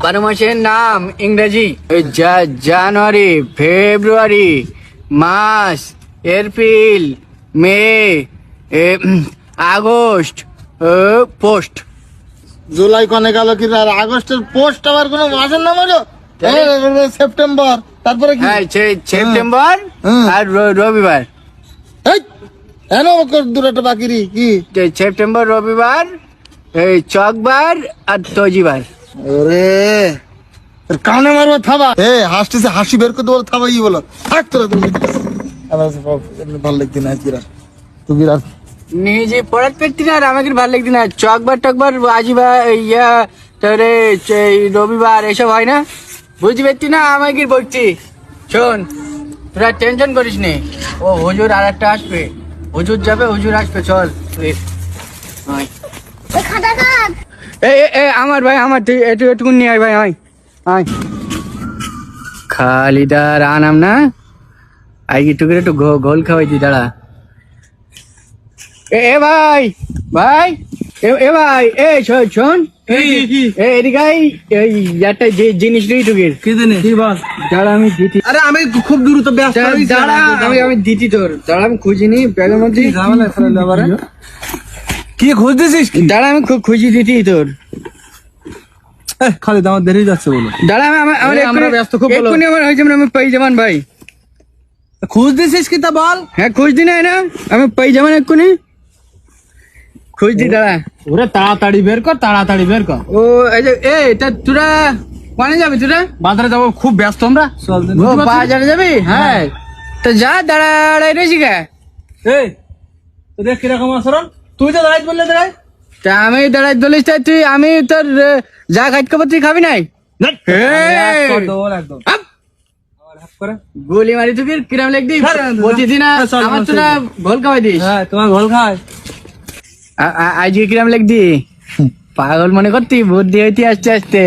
12 মাসের নাম ইংরেজি জানুয়ারি, ফেব্রুয়ারি, মার্চ, এপ্রিল, মে, আগস্ট, পোস্ট। জুলাই কনে গেল কি আর আগস্টের পোস্ট আবার কোনো মাসের নাম হলো? সেপ্টেম্বর, তারপরে কি? হ্যাঁ, সেপ্টেম্বর আর রবিবার। কেন দুটো বাকি রে কি? সেপ্টেম্বর, রবিবার, এই চকবার আর তজিবার। ওরে কানে মারবো থাবা। হাসতেছে, হাসি বের করতে বলো থাবা। ই বলো থাক তোরা, তুমি ভালো লাগছে না আজকে তুই আর নিজে পড়াতে পারতি না আর আমাকে ভালো লাগতি না। চকবার টকবার আজিবা ইয়া তাহলে রবিবার এসব হয় না, বুঝতে পারতি না আমাকে বলছি। শোন, তোরা টেনশন করিস নে, ও হুজুর আর একটা আসবে, হুজুর যাবে, হুজুর আসবে, চল। আমার ভাই, আমার একটু নিয়ে আয় ভাই, আয় আয়। খালিদার আনাম না, আই একটু গোল খাওয়াই দি, দাঁড়া। এ ভাই ভাই, এ ভাই, শোন, এদিকে এই একটা জিনিস নেই টুকির। কি জানি কি বল? দাঁড়া আমি দিতি। আরে আমি খুব দ্রুত ব্যস্ত হইছি। দাঁড়া আমি দিতি তোর, দাঁড়া আমি খুঁজিনি ব্যাগের মধ্যে। ঝামেলা ফেলে আবার কি খুঁজতেছিস? দাঁড়া আমি খুঁজি দিতি তোর। খালি আমার দেরি যাচ্ছে বলো। দাঁড়া আমরা ব্যস্ত খুব, এক্ষুনি আমার হয়েছে, আমি পাই যাবান ভাই। খুঁজতেছিস কি তা বল? হ্যাঁ খুঁজদি না, আমি পাই যাবান এক্ষুনি, খুঁজদি। দাঁড়া ওরে তাড়াতাড়ি বের কর, তাড়াতাড়ি বের কর। ও তা তোরা কোনে যাবি? তোরা বাজারে যাবো, খুব ব্যস্ত আমরা। ও বাজারে যাবি? হ্যাঁ তো যা, দাঁড়াই রয়েছি কে? এই তোদের কিরকম আচরণ? তুই তো দাঁড়াই বললে দাঁড়াই। তা আমি দাঁড়াই বলিস, তাই তুই, আমি তোর যা খাইতে খাবো তুই খাবি নাই? একদম আপ! গুলি মারি তুই কিরাম লাগবি প্রতিদিন, আমার তোরা ভোল খাওয়াই দিস। হ্যাঁ তোমার ঘোল খায়। আজকে কিরাম লাগবি? পাগল মনে করতি, বুদ্ধি হইতে আস্তে আস্তে।